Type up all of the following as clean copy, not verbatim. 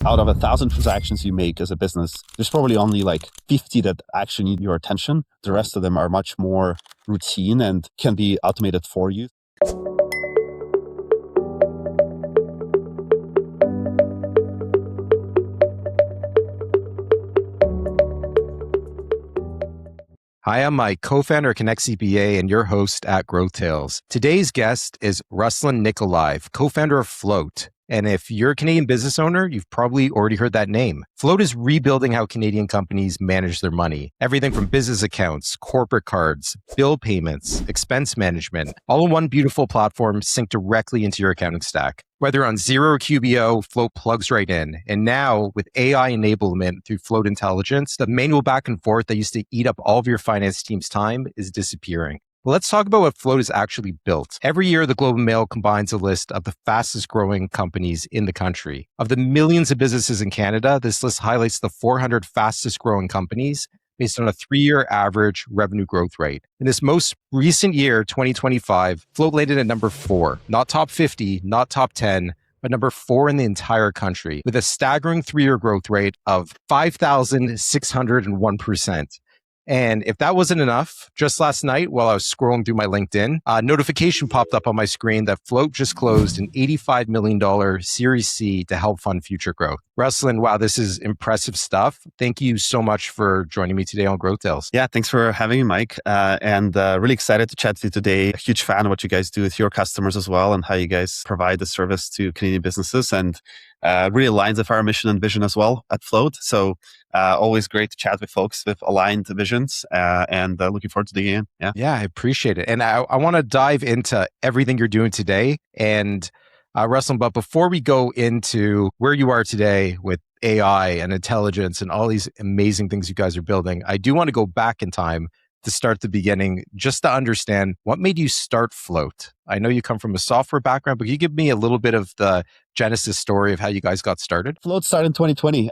Out of 1,000 transactions you make as a business, there's probably only like 50 that actually need your attention. The rest of them are much more routine and can be automated for you. Hi, I'm Mike, co-founder of Connect CPA and your host at GrowthTales. Today's guest is Ruslan Nikolaev, co-founder of Float. And if you're a Canadian business owner, you've probably already heard that name. Float is rebuilding how Canadian companies manage their money. Everything from business accounts, corporate cards, bill payments, expense management, all in one beautiful platform synced directly into your accounting stack. Whether on Xero or QBO, Float plugs right in. And now with AI enablement through Float Intelligence, the manual back and forth that used to eat up all of your finance team's time is disappearing. Well, let's talk about what Float is actually built. Every year, the Globe and Mail combines a list of the fastest growing companies in the country. Of the millions of businesses in Canada, this list highlights the 400 fastest growing companies based on a 3-year average revenue growth rate. In this most recent year, 2025, Float landed at number 4, not top 50, not top 10, but number 4 in the entire country, with a staggering 3-year growth rate of 5,601%. And if that wasn't enough, just last night while I was scrolling through my LinkedIn, a notification popped up on my screen that Float just closed an $85 million Series C to help fund future growth. Ruslan, wow, this is impressive stuff. Thank you so much for joining me today on GrowthTales. Yeah, thanks for having me, Mike. And really excited to chat with you today. A huge fan of what you guys do with your customers as well and how you guys provide the service to Canadian businesses. And really aligns with our mission and vision as well at Float. So always great to chat with folks with aligned visions and looking forward to digging in. Yeah, I appreciate it. And I want to dive into everything you're doing today. And Ruslan, but before we go into where you are today with AI and intelligence and all these amazing things you guys are building, I do want to go back in time to start the beginning, just to understand what made you start Float. I know you come from a software background, but can you give me a little bit of the genesis story of how you guys got started? Float started in 2020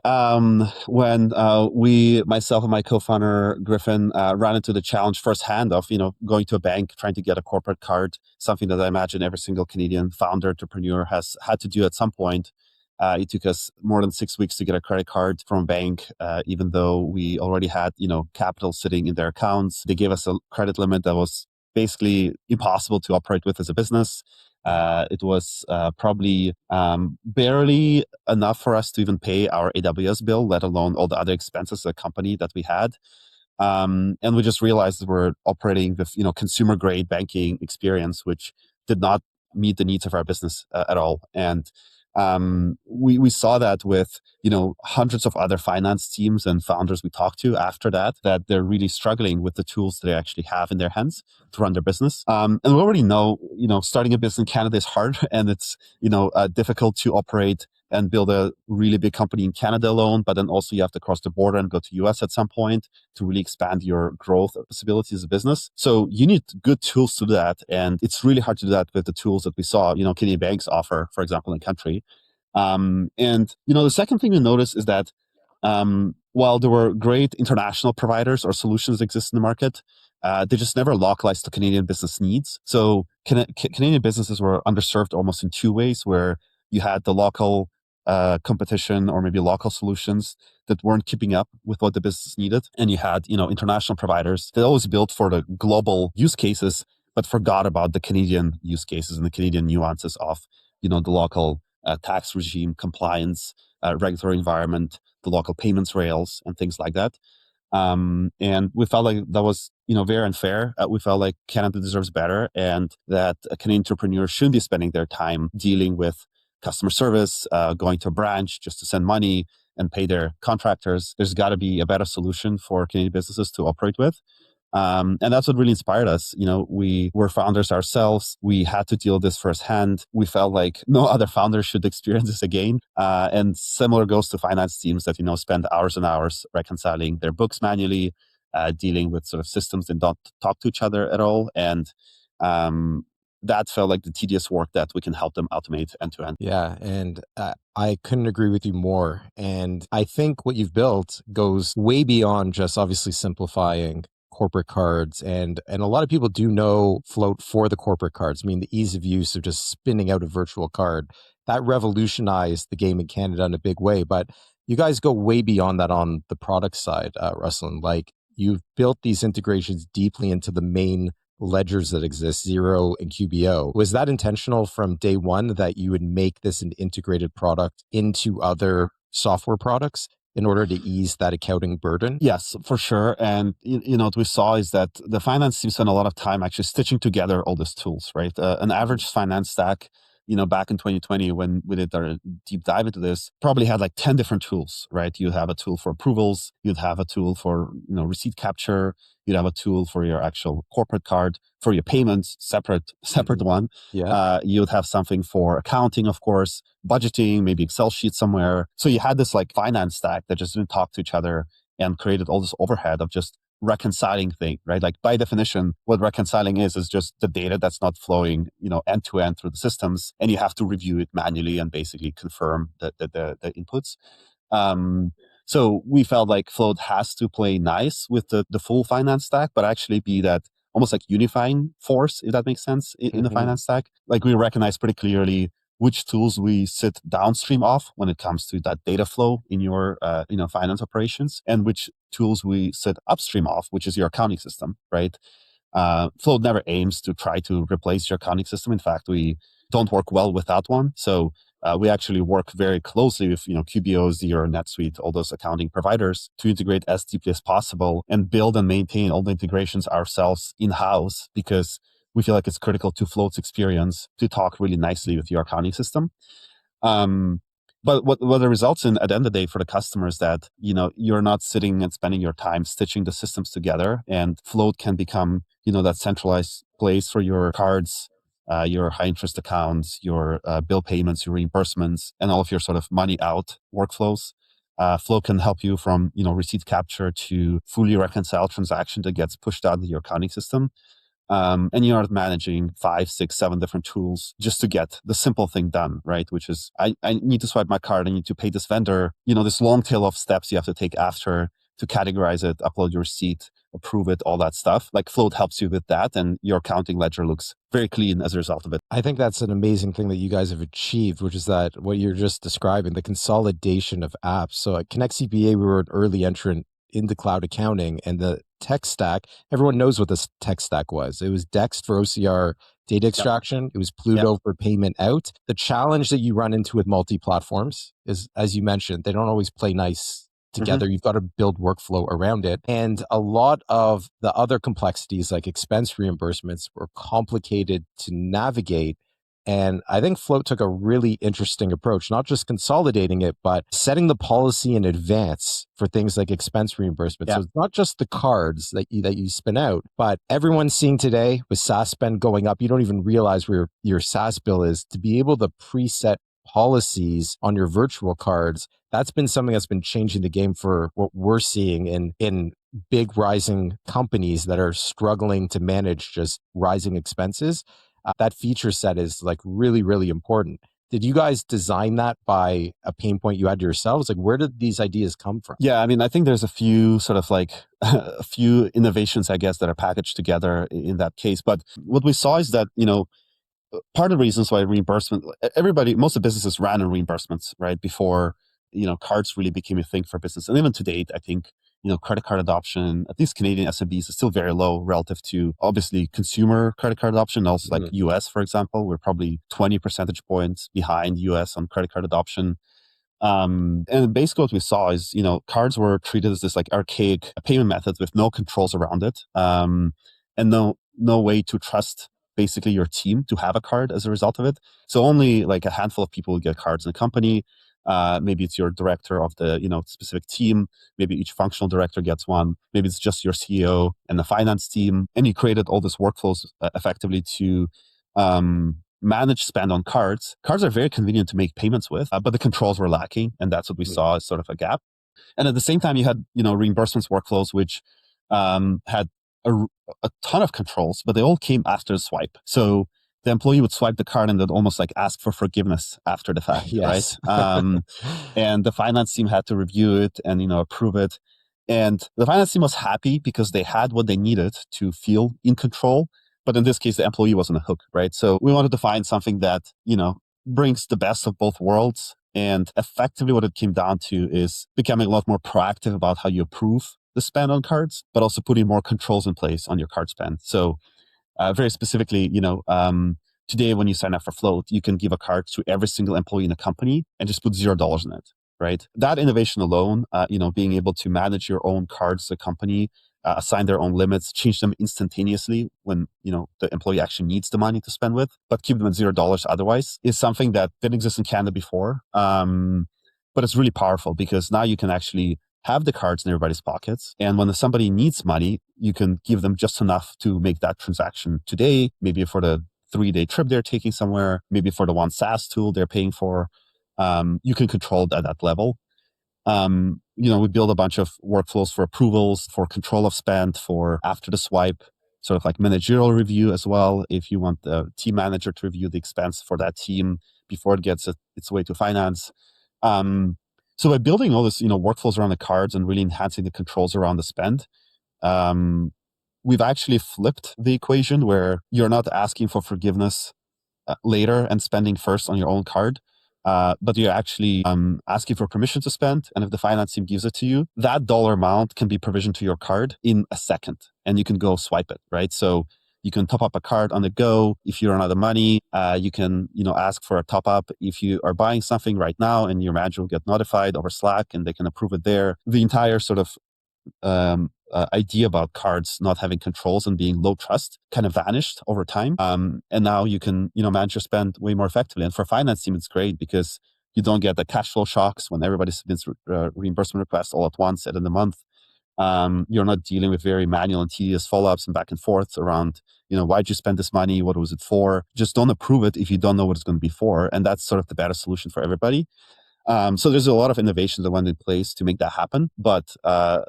when myself and my co-founder Griffin ran into the challenge firsthand of going to a bank trying to get a corporate card, something that I imagine every single Canadian founder entrepreneur has had to do at some point. It took us more than 6 weeks to get a credit card from a bank, even though we already had, capital sitting in their accounts. They gave us a credit limit that was basically impossible to operate with as a business. It was probably barely enough for us to even pay our AWS bill, let alone all the other expenses of the company that we had. And we just realized that we're operating with, consumer grade banking experience, which did not meet the needs of our business at all. And we saw that with hundreds of other finance teams and founders we talked to after that they're really struggling with the tools that they actually have in their hands to run their business. And we already know starting a business in Canada is hard and it's difficult to operate and build a really big company in Canada alone, but then also you have to cross the border and go to US at some point to really expand your growth possibilities as a business. So you need good tools to do that. And it's really hard to do that with the tools that we saw, Canadian banks offer, for example, in country. And the second thing we noticed is that while there were great international providers or solutions that exist in the market, they just never localized to Canadian business needs. So Canadian businesses were underserved almost in two ways, where you had the local competition or maybe local solutions that weren't keeping up with what the business needed. And you had, international providers that always built for the global use cases, but forgot about the Canadian use cases and the Canadian nuances of, the local tax regime, compliance, regulatory environment, the local payments rails, and things like that. And we felt like that was, very unfair. We felt like Canada deserves better and that Canadian entrepreneurs shouldn't be spending their time dealing with customer service, going to a branch just to send money and pay their contractors. There's got to be a better solution for Canadian businesses to operate with. And that's what really inspired us. We were founders ourselves. We had to deal with this firsthand. We felt like no other founder should experience this again. And similar goes to finance teams that, spend hours and hours reconciling their books manually, dealing with sort of systems that don't talk to each other at all. And that felt like the tedious work that we can help them automate end to end. Yeah, and I couldn't agree with you more. And I think what you've built goes way beyond just obviously simplifying corporate cards. And a lot of people do know Float for the corporate cards. I mean, the ease of use of just spinning out a virtual card. that revolutionized the game in Canada in a big way. But you guys go way beyond that on the product side, Ruslan. Like you've built these integrations deeply into the main ledgers that exist, Xero and QBO. Was that intentional from day one that you would make this an integrated product into other software products in order to ease that accounting burden? Yes, for sure. And what we saw is that the finance team spent a lot of time actually stitching together all these tools, right? An average finance stack, back in 2020 when we did our deep dive into this, probably had like 10 different tools, right? You'd have a tool for approvals, you'd have a tool for, receipt capture, you'd have a tool for your actual corporate card, for your payments, separate one. Yeah. You'd have something for accounting, of course, budgeting, maybe Excel sheet somewhere. So you had this like finance stack that just didn't talk to each other and created all this overhead of just reconciling thing, right? Like by definition, what reconciling is just the data that's not flowing, end to end through the systems, and you have to review it manually and basically confirm the inputs. Um, so we felt like Float has to play nice with the full finance stack, but actually be that almost like unifying force, if that makes sense, in the finance stack. Like we recognize pretty clearly which tools we sit downstream of when it comes to that data flow in your finance operations, and which tools we sit upstream of, which is your accounting system, right? Float never aims to try to replace your accounting system. In fact, we don't work well with that one. So we actually work very closely with QBO, Xero, NetSuite, all those accounting providers to integrate as deeply as possible and build and maintain all the integrations ourselves in-house, because we feel like it's critical to Float's experience to talk really nicely with your accounting system. But what it results in at the end of the day for the customer is that, you're not sitting and spending your time stitching the systems together, and Float can become, that centralized place for your cards, your high interest accounts, your bill payments, your reimbursements, and all of your sort of money out workflows. Float can help you from, receipt capture to fully reconcile transaction that gets pushed out of your accounting system. And you're not managing 5, 6, 7 different tools just to get the simple thing done, right? Which is, I need to swipe my card, I need to pay this vendor, this long tail of steps you have to take after to categorize it, upload your receipt, approve it, all that stuff. Like Float helps you with that, and your accounting ledger looks very clean as a result of it. I think that's an amazing thing that you guys have achieved, which is that what you're just describing, the consolidation of apps. So at Connect CPA, we were an early entrant into cloud accounting, and the tech stack, everyone knows what this tech stack was. It was Dext for OCR data extraction. Yep. It was Pluto for payment out. The challenge that you run into with multi-platforms is, as you mentioned, they don't always play nice together. Mm-hmm. You've got to build workflow around it. And a lot of the other complexities like expense reimbursements were complicated to navigate. And I think Float took a really interesting approach, not just consolidating it, but setting the policy in advance for things like expense reimbursement. Yeah. So it's not just the cards that you spin out, but everyone's seeing today with SaaS spend going up, you don't even realize where your SaaS bill is. To be able to preset policies on your virtual cards, that's been something that's been changing the game for what we're seeing in big rising companies that are struggling to manage just rising expenses. That feature set is like really, really important. Did you guys design that by a pain point you had yourselves? Like, where did these ideas come from? Yeah, I mean, I think there's a few sort of like a few innovations, I guess, that are packaged together in that case. But what we saw is that, part of the reasons why reimbursement, most of the businesses ran on reimbursements, right? Before, cards really became a thing for business. And even to date, I think, credit card adoption, at least Canadian SMBs, is still very low relative to obviously consumer credit card adoption. Also like US, for example, we're probably 20 percentage points behind US on credit card adoption. And basically what we saw is, cards were treated as this like archaic payment method with no controls around it. And no way to trust basically your team to have a card as a result of it. So only like a handful of people get cards in a company. Maybe it's your director of the specific team. Maybe each functional director gets one. Maybe it's just your CEO and the finance team. And you created all these workflows effectively to manage spend on cards. Cards are very convenient to make payments with, but the controls were lacking, and that's what we saw as sort of a gap. And at the same time, you had reimbursements workflows which had a ton of controls, but they all came after the swipe. So the employee would swipe the card and they'd almost like ask for forgiveness after the fact, yes. Right? And the finance team had to review it and approve it. And the finance team was happy because they had what they needed to feel in control. But in this case, the employee was on the hook, right? So we wanted to find something that brings the best of both worlds. And effectively, what it came down to is becoming a lot more proactive about how you approve the spend on cards, but also putting more controls in place on your card spend. So, very specifically, today when you sign up for Float, you can give a card to every single employee in the company and just put $0 in it, right? That innovation alone, being able to manage your own cards, the company, assign their own limits, change them instantaneously when the employee actually needs the money to spend with, but keep them at $0 otherwise, is something that didn't exist in Canada before. But it's really powerful because now you can actually have the cards in everybody's pockets. And when somebody needs money, you can give them just enough to make that transaction today, maybe for the 3-day trip they're taking somewhere, maybe for the one SaaS tool they're paying for. You can control it at that level. We build a bunch of workflows for approvals, for control of spend, for after the swipe, sort of like managerial review as well. If you want the team manager to review the expense for that team before it gets its way to finance. So by building all this, workflows around the cards and really enhancing the controls around the spend, we've actually flipped the equation where you're not asking for forgiveness later and spending first on your own card. But you're actually asking for permission to spend. And if the finance team gives it to you, that dollar amount can be provisioned to your card in a second and you can go swipe it, right? So you can top up a card on the go. If you run out of money, you can, ask for a top up. If you are buying something right now and your manager will get notified over Slack and they can approve it there, the entire sort of idea about cards not having controls and being low trust kind of vanished over time. And now you can, manage your spend way more effectively. And for finance team, it's great because you don't get the cash flow shocks when everybody submits reimbursement requests all at once at the end of the month. You're not dealing with very manual and tedious follow-ups and back and forth around, why'd you spend this money? What was it for? Just don't approve it if you don't know what it's going to be for. And that's sort of the better solution for everybody. So there's a lot of innovations that went in place to make that happen, but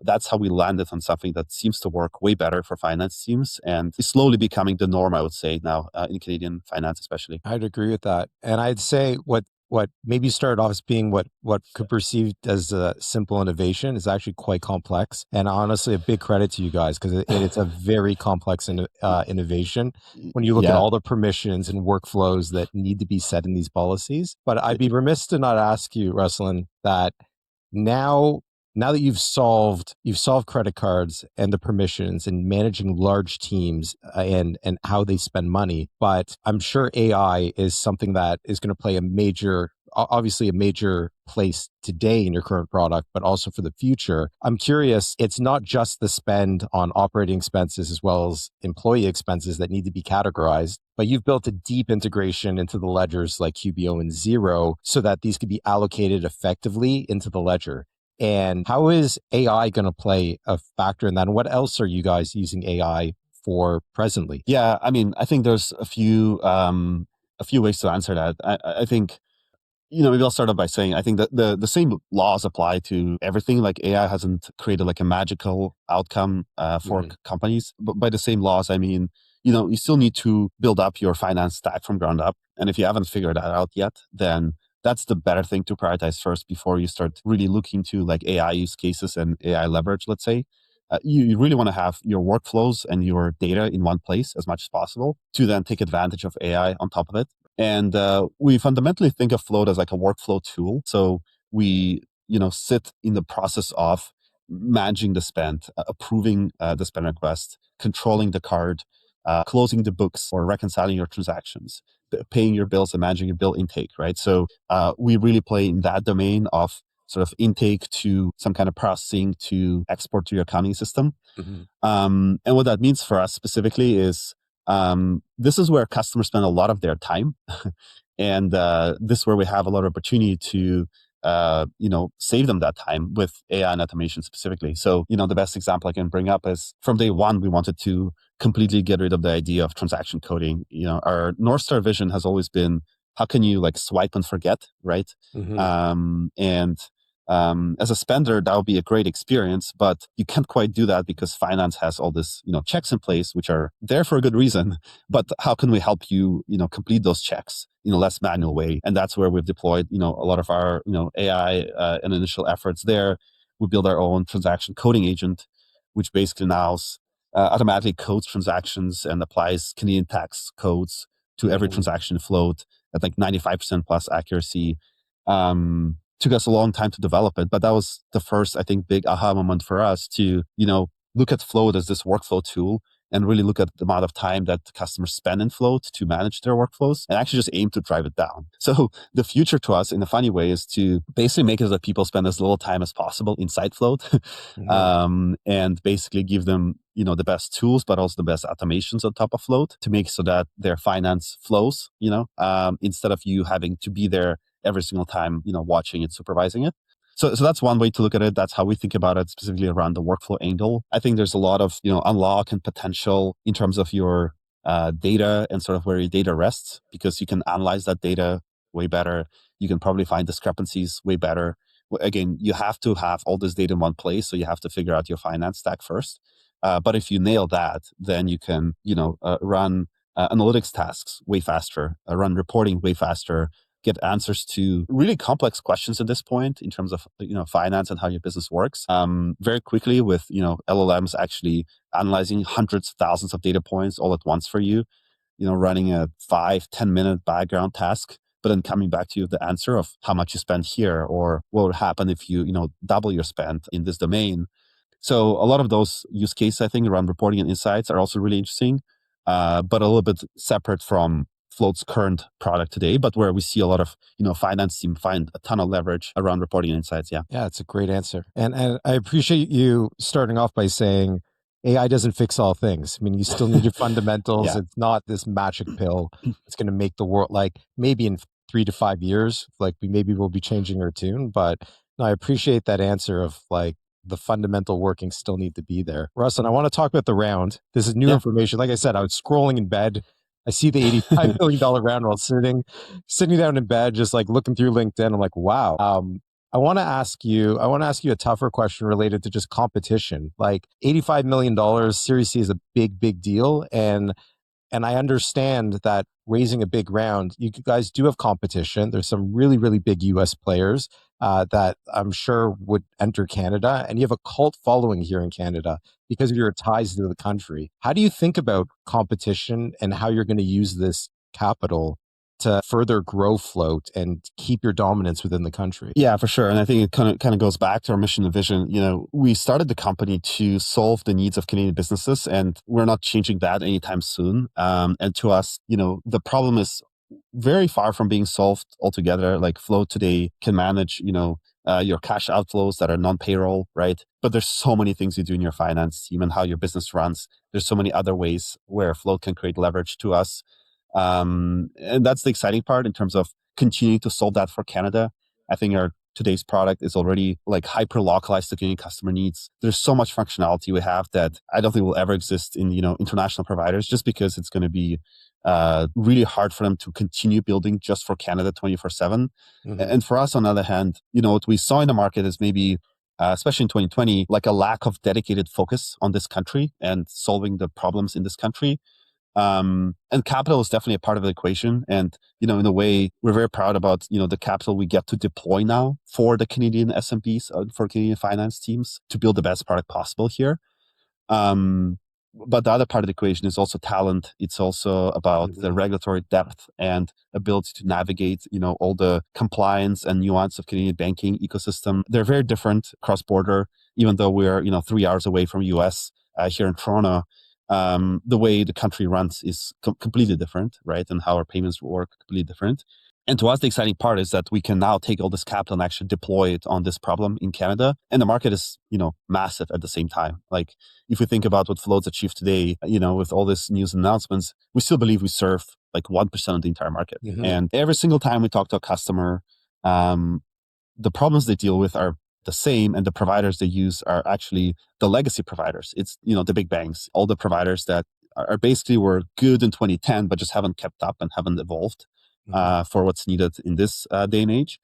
that's how we landed on something that seems to work way better for finance teams and is slowly becoming the norm, I would say now in Canadian finance, especially. I'd agree with that. And I'd say what maybe started off as being what could perceived as a simple innovation is actually quite complex. And honestly, a big credit to you guys because it's a very complex innovation when you look at all the permissions and workflows that need to be set in these policies. But I'd be remiss to not ask you, Ruslan, that now that you've solved credit cards and the permissions and managing large teams and how they spend money, but I'm sure AI is something that is going to play obviously a major place today in your current product, but also for the future. I'm curious, it's not just the spend on operating expenses as well as employee expenses that need to be categorized, but you've built a deep integration into the ledgers like QBO and Xero so that these could be allocated effectively into the ledger. And how is AI going to play a factor in that? And what else are you guys using AI for presently? Yeah, I mean, I think there's a few ways to answer that. I think, maybe I'll start off by saying I think that the same laws apply to everything. Like AI hasn't created like a magical outcome for companies, but by the same laws, I mean, you still need to build up your finance stack from ground up. And if you haven't figured that out yet, then that's the better thing to prioritize first before you start really looking to like AI use cases and AI leverage, let's say. You really want to have your workflows and your data in one place as much as possible to then take advantage of AI on top of it. And we fundamentally think of Float as like a workflow tool. So we, sit in the process of managing the spend, approving the spend request, controlling the card, closing the books or reconciling your transactions, paying your bills and managing your bill intake, right? So we really play in that domain of sort of intake to some kind of processing to export to your accounting system. And what that means for us specifically is this is where customers spend a lot of their time. And this is where we have a lot of opportunity to save them that time with AI and automation specifically. So, the best example I can bring up is from day one, we wanted to completely get rid of the idea of transaction coding. Our North Star vision has always been, how can you like swipe and forget, right? As a spender, that would be a great experience, but you can't quite do that because finance has all this, checks in place, which are there for a good reason. But how can we help you, complete those checks in a less manual way? And that's where we've deployed, a lot of our, AI and initial efforts there. We build our own transaction coding agent, which basically now automatically codes transactions and applies Canadian tax codes to every transaction Float. at like 95% plus accuracy. Took us a long time to develop it, but that was the first, I think, big aha moment for us to, look at Float as this workflow tool and really look at the amount of time that customers spend in Float to manage their workflows and actually just aim to drive it down. So the future to us in a funny way is to basically make it so that people spend as little time as possible inside Float and basically give them, the best tools, but also the best automations on top of Float to make so that their finance flows, instead of you having to be there every single time, watching it, supervising it. So that's one way to look at it. That's how we think about it, specifically around the workflow angle. I think there's a lot of, unlock and potential in terms of your data and sort of where your data rests, because you can analyze that data way better. You can probably find discrepancies way better. Again, you have to have all this data in one place, so you have to figure out your finance stack first. But if you nail that, then you can, run analytics tasks way faster, run reporting way faster, get answers to really complex questions at this point in terms of finance and how your business works very quickly with LLMs actually analyzing hundreds of thousands of data points all at once for you, running a 5-10 minute background task, but then coming back to you with the answer of how much you spend here or what would happen if you double your spend in this domain. So a lot of those use cases, I think, around reporting and insights are also really interesting, but a little bit separate from Float's current product today, but where we see a lot of, finance team find a ton of leverage around reporting and insights. Yeah. Yeah, it's a great answer. And I appreciate you starting off by saying AI doesn't fix all things. I mean, you still need your fundamentals. Yeah. It's not this magic pill. It's going to make the world, like maybe in 3 to 5 years, like maybe we'll be changing our tune. But no, I appreciate that answer of like the fundamental workings still need to be there. Ruslan, I want to talk about the round. This is new information. Like I said, I was scrolling in bed. I see the $85 million round while sitting down in bed, just like looking through LinkedIn. I'm like, wow. I want to ask you a tougher question related to just competition. Like $85 million Series C is a big, big deal. And I understand that raising a big round, you guys do have competition. There's some really, really big US players that I'm sure would enter Canada. And you have a cult following here in Canada because of your ties to the country. How do you think about competition and how you're going to use this capital to further grow Float and keep your dominance within the country? Yeah, for sure. And I think it kind of goes back to our mission and vision. We started the company to solve the needs of Canadian businesses, and we're not changing that anytime soon. And to us, the problem is very far from being solved altogether. Like Float today can manage, your cash outflows that are non-payroll, right? But there's so many things you do in your finance team and how your business runs. There's so many other ways where Float can create leverage to us. And that's the exciting part in terms of continuing to solve that for Canada. I think our today's product is already like hyper localized to Canadian customer needs. There's so much functionality we have that I don't think will ever exist in international providers, just because it's going to be really hard for them to continue building just for Canada 24/7. And for us, on the other hand, what we saw in the market is maybe especially in 2020, like a lack of dedicated focus on this country and solving the problems in this country. And capital is definitely a part of the equation. And, in a way, we're very proud about, the capital we get to deploy now for the Canadian SMBs, for Canadian finance teams to build the best product possible here. But the other part of the equation is also talent. It's also about the regulatory depth and ability to navigate, all the compliance and nuance of Canadian banking ecosystem. They're very different cross border, even though we're, 3 hours away from US here in Toronto. The way the country runs is completely different, right? And how our payments work completely different. And to us, the exciting part is that we can now take all this capital and actually deploy it on this problem in Canada. And the market is, massive at the same time. Like if we think about what Float's achieved today, with all this news announcements, we still believe we serve like 1% of the entire market. And every single time we talk to a customer, the problems they deal with are the same, and the providers they use are actually the legacy providers. It's, the big banks, all the providers that are basically were good in 2010, but just haven't kept up and haven't evolved for what's needed in this day and age.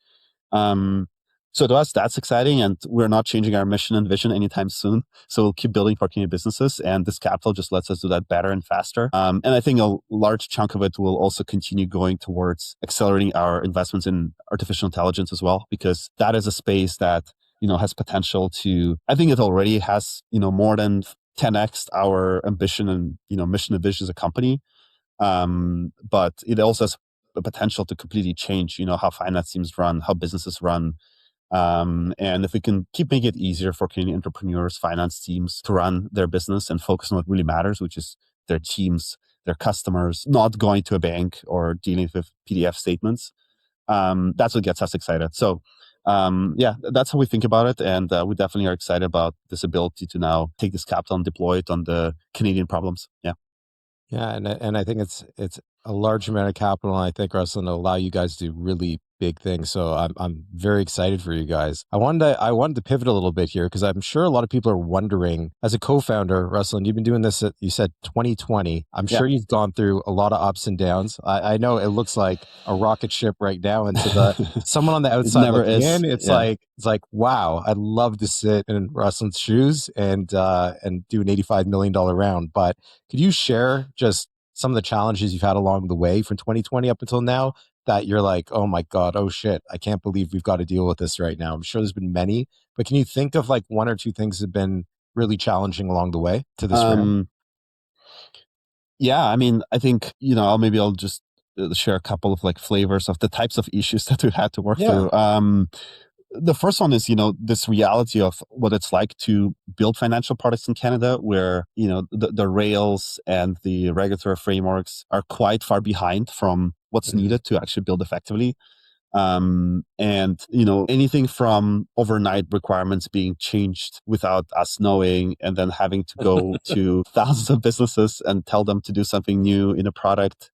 So to us, that's exciting, and we're not changing our mission and vision anytime soon. So we'll keep building for Canadian businesses, and this capital just lets us do that better and faster. And I think a large chunk of it will also continue going towards accelerating our investments in artificial intelligence as well, because that is a space that has potential to. I think it already has more than 10x our ambition and mission and vision as a company. But it also has the potential to completely change, how finance teams run, how businesses run. And if we can keep making it easier for Canadian entrepreneurs, finance teams to run their business and focus on what really matters, which is their teams, their customers, not going to a bank or dealing with PDF statements, that's what gets us excited. So, yeah, that's how we think about it. And we definitely are excited about this ability to now take this capital and deploy it on the Canadian problems. Yeah. Yeah, and I think it's a large amount of capital, and I think Ruslan will allow you guys to do really big things. So I'm very excited for you guys. I wanted to pivot a little bit here because I'm sure a lot of people are wondering. As a co-founder, Ruslan, you've been doing this. You said 2020. I'm Yeah. sure you've gone through a lot of ups and downs. I know it looks like a rocket ship right now, and to the someone on the It outside never looking is. in, Yeah. it's like wow, I'd love to sit in Ruslan's shoes and do an $85 million round, but could you share just some of the challenges you've had along the way from 2020 up until now that you're like, oh my God, oh shit, I can't believe we've got to deal with this right now? I'm sure there's been many, but can you think of like one or two things that have been really challenging along the way to this round? Um, yeah. I mean, I think, maybe I'll just share a couple of like flavors of the types of issues that we had to work Yeah. through. The first one is, this reality of what it's like to build financial products in Canada, where, the rails and the regulatory frameworks are quite far behind from what's Mhm. needed to actually build effectively. And, anything from overnight requirements being changed without us knowing, and then having to go to thousands of businesses and tell them to do something new in a product,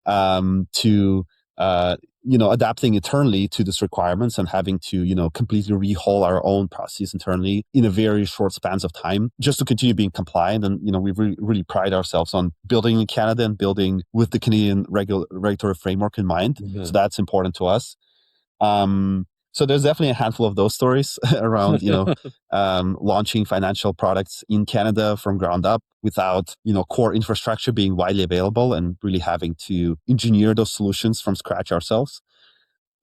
to adapting internally to these requirements and having to completely rehaul our own processes internally in a very short spans of time just to continue being compliant. And we really pride ourselves on building in Canada and building with the Canadian regulatory framework in mind. So Mhm. that's important to us. So there's definitely a handful of those stories around, launching financial products in Canada from ground up without, core infrastructure being widely available and really having to engineer those solutions from scratch ourselves.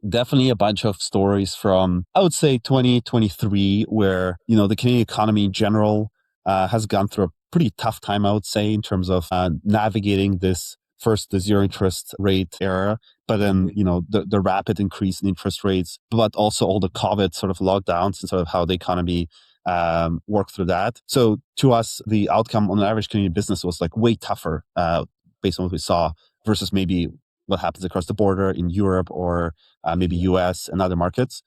Definitely a bunch of stories from, I would say, 2023, where, the Canadian economy in general has gone through a pretty tough time, I would say, in terms of navigating this first, the zero interest rate era, but then, Mhm. the rapid increase in interest rates, but also all the COVID sort of lockdowns and sort of how the economy worked through that. So to us, the outcome on an average Canadian business was like way tougher based on what we saw versus maybe what happens across the border in Europe or maybe Yeah. US and other markets.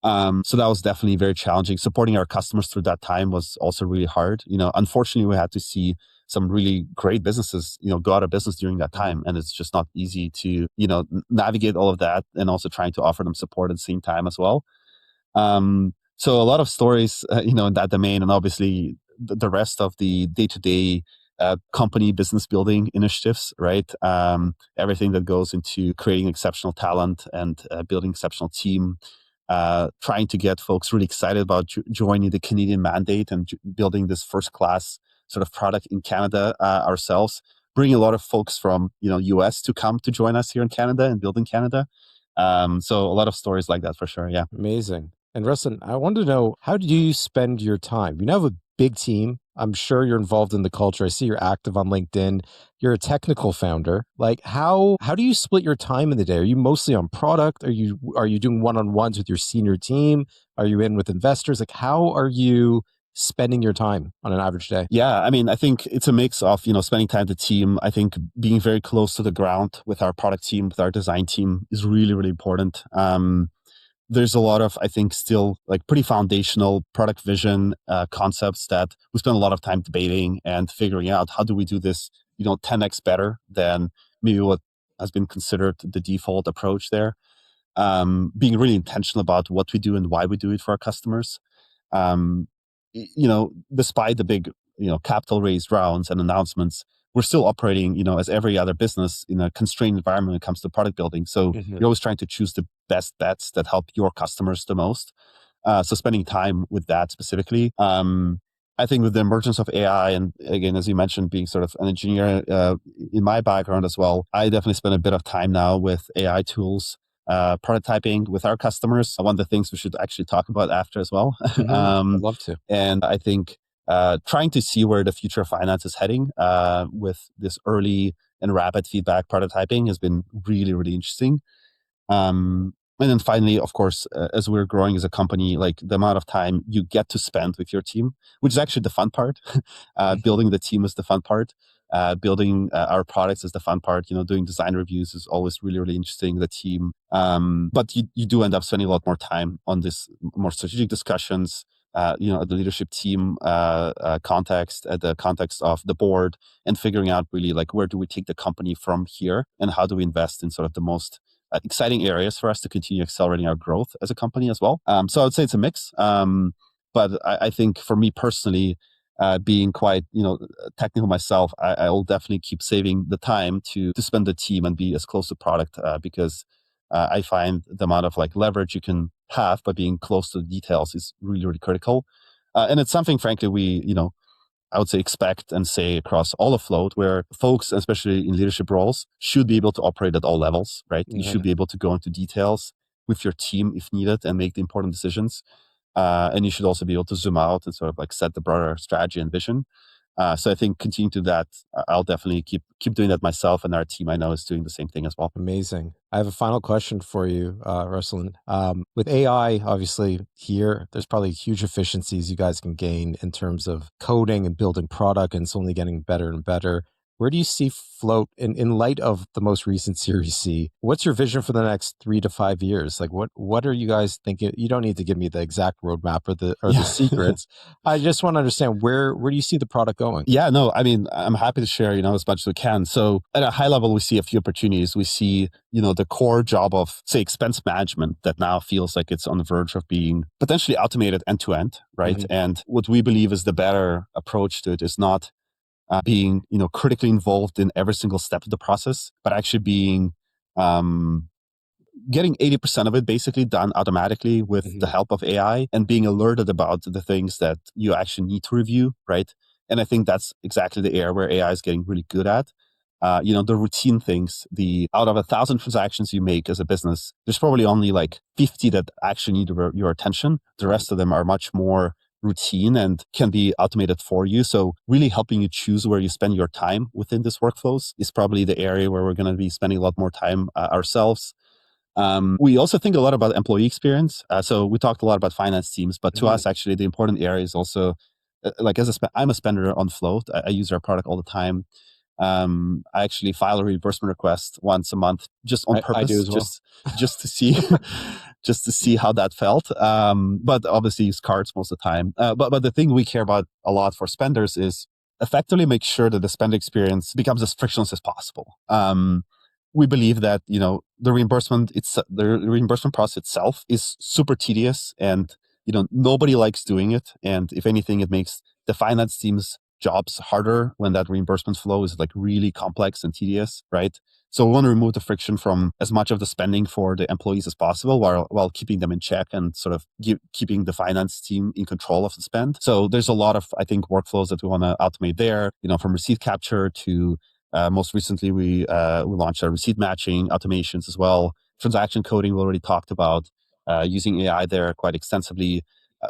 So that was definitely very challenging. Supporting our customers through that time was also really hard. Unfortunately, we had to see some really great businesses, go out of business during that Mhm. time. And it's just not easy to, navigate all of that and also trying to offer them support at the same time as well. So a lot of stories, in that domain, and obviously the rest of the day-to-day company business building initiatives, right? Everything that goes into creating exceptional talent and building exceptional team, trying to get folks really excited about joining the Canadian mandate and building this first-class sort of product in Canada ourselves. Bringing a lot of folks from US to come to join us here in Canada and build in Canada. So a lot of stories like that for sure. Yeah. Amazing. And Ruslan, I wanted to know, how do you spend your time? You have a big team. I'm sure you're involved in the culture. I see you're active on LinkedIn. You're a technical founder. Like how do you split your time in the day? Are you mostly on product? Are you doing one-on-ones with your senior team? Are you in with investors? Like how are you spending your time on an average day? Yeah, I mean, I think it's a mix of, spending time with the team. I think being very close to the ground with our product team, with our design team is really, really important. There's a lot of, I think, still like pretty foundational product vision concepts that we spend a lot of time debating and figuring out how do we do this, 10x better than maybe what has been considered the default approach there. Being really intentional about what we do and why we do it for our customers. um, Despite the big, capital raise rounds and announcements, we're still operating, as every other business in a constrained environment when it comes to product building. So Mhm. you're always trying to choose the best bets that help your customers the most. So spending time with that specifically. I think with the emergence of AI, and again, as you mentioned, being sort of an engineer in my background as well, I definitely spend a bit of time now with AI tools, prototyping with our customers. One of the things we should actually talk about after as well. Mhm. I'd love to. And I think trying to see where the future of finance is heading with this early and rapid feedback prototyping has been really, really interesting. And then finally, of course, as we're growing as a company, like the amount of time you get to spend with your team, which is actually the fun part. Building the team is the fun part. Building our products is the fun part. Doing design reviews is always really, really interesting. The team, but you do end up spending a lot more time on this more strategic discussions. At the leadership team context, at the context of the board, and figuring out really like where do we take the company from here, and how do we invest in sort of the most exciting areas for us to continue accelerating our growth as a company as well. So I would say it's a mix. But I think for me personally, being quite technical myself, I will definitely keep saving the time to spend the team and be as close to product because I find the amount of like leverage you can have by being close to the details is really, really critical. And it's something, frankly, I would say expect and say across all of Float, where folks, especially in leadership roles, should be able to operate at all levels, right? You should be able to go into details with your team if needed and make the important decisions. And you should also be able to zoom out and sort of like set the broader strategy and vision. So I think continuing to that, I'll definitely keep doing that myself, and our team I know is doing the same thing as well. Amazing. I have a final question for you, Ruslan. With AI, obviously here, there's probably huge efficiencies you guys can gain in terms of coding and building product, and it's only getting better and better. Where do you see Float in light of the most recent Series C? What's your vision for the next 3 to 5 years? Like what are you guys thinking? You don't need to give me the exact roadmap or the secrets. I just want to understand where do you see the product going? Yeah, no, I mean, I'm happy to share, as much as we can. So at a high level, we see a few opportunities. We see, the core job of, say, expense management that now feels like it's on the verge of being potentially automated end to end, right? And what we believe is the better approach to it is not being, critically involved in every single step of the process, but actually being getting 80% of it basically done automatically with the help of AI, and being alerted about the things that you actually need to review, right? And I think that's exactly the area where AI is getting really good at. The routine things, out of 1,000 transactions you make as a business, there's probably only like 50 that actually need your attention. The rest of them are much more routine and can be automated for you. So really helping you choose where you spend your time within this workflows is probably the area where we're going to be spending a lot more time ourselves. We also think a lot about employee experience. So we talked a lot about finance teams, but to us, actually, the important area is also I'm a spender on Float. I use our product all the time. I actually file a reimbursement request once a month, just on purpose, I do as well. just to see, just to see how that felt. But obviously, use cards most of the time. But the thing we care about a lot for spenders is effectively make sure that the spend experience becomes as frictionless as possible. We believe that the reimbursement process itself is super tedious, and nobody likes doing it. And if anything, it makes the finance team's jobs harder when that reimbursement flow is like really complex and tedious, right? So we want to remove the friction from as much of the spending for the employees as possible, while keeping them in check and sort of keeping the finance team in control of the spend. So there's a lot of, I think, workflows that we want to automate there, from receipt capture to most recently, we launched our receipt matching automations as well. Transaction coding we already talked about, using AI there quite extensively.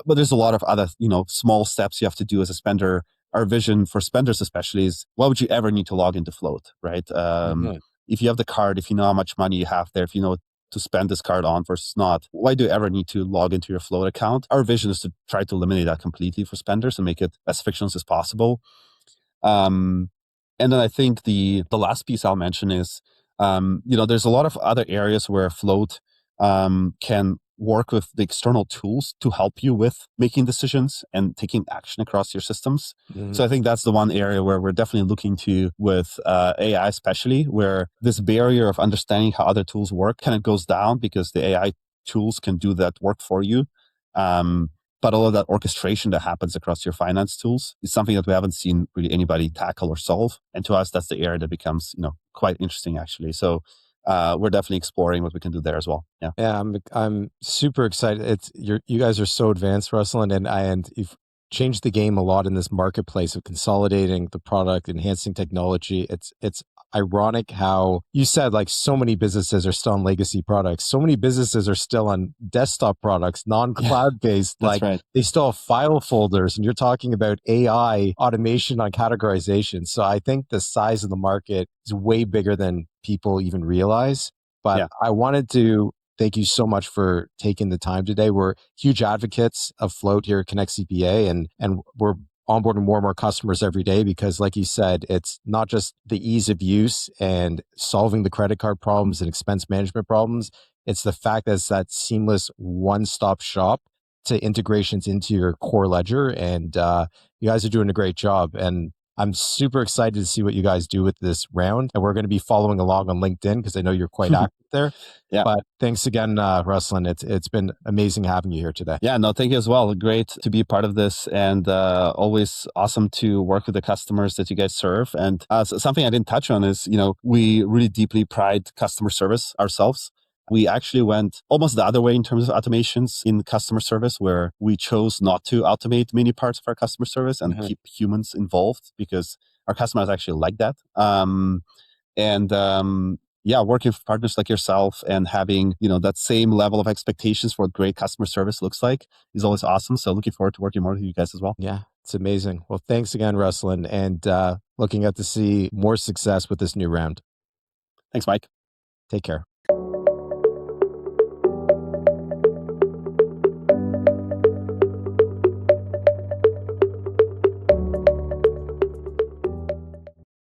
But there's a lot of other, small steps you have to do as a spender. Our vision for spenders especially is, why would you ever need to log into Float, right? If you have the card, if you know how much money you have there, if you know to spend this card on versus not, why do you ever need to log into your Float account? Our vision is to try to eliminate that completely for spenders and make it as frictionless as possible. And then I think the last piece I'll mention is, there's a lot of other areas where Float can work with the external tools to help you with making decisions and taking action across your systems. So I think that's the one area where we're definitely looking to with AI, especially where this barrier of understanding how other tools work kind of goes down because the AI tools can do that work for you. But all of that orchestration that happens across your finance tools is something that we haven't seen really anybody tackle or solve. And to us, that's the area that becomes, quite interesting actually. So we're definitely exploring what we can do there as well. Yeah. Yeah, I'm super excited. You guys are so advanced, Ruslan, and you've changed the game a lot in this marketplace of consolidating the product, enhancing technology. It's ironic how you said like so many businesses are still on legacy products. So many businesses are still on desktop products, non-cloud based. That's Like right. they still have file folders, and you're talking about AI automation on categorization. So I think the size of the market is way bigger than people even realize. But Yeah. I wanted to thank you so much for taking the time today. We're huge advocates of Float here at Connect CPA, and we're onboarding more and more customers every day because, like you said, it's not just the ease of use and solving the credit card problems and expense management problems. It's the fact that it's that seamless one-stop shop to integrations into your core ledger. And you guys are doing a great job. And I'm super excited to see what you guys do with this round. And we're going to be following along on LinkedIn because I know you're quite active there. Yeah. But thanks again, Ruslan. It's been amazing having you here today. Yeah, no, thank you as well. Great to be part of this, and always awesome to work with the customers that you guys serve. And something I didn't touch on is, we really deeply pride customer service ourselves. We actually went almost the other way in terms of automations in customer service, where we chose not to automate many parts of our customer service and keep humans involved because our customers actually like that. And yeah, working with partners like yourself and having, that same level of expectations for what great customer service looks like is always awesome. So looking forward to working more with you guys as well. Yeah, it's amazing. Well, thanks again, Ruslan, and looking out to see more success with this new round. Thanks, Mike. Take care.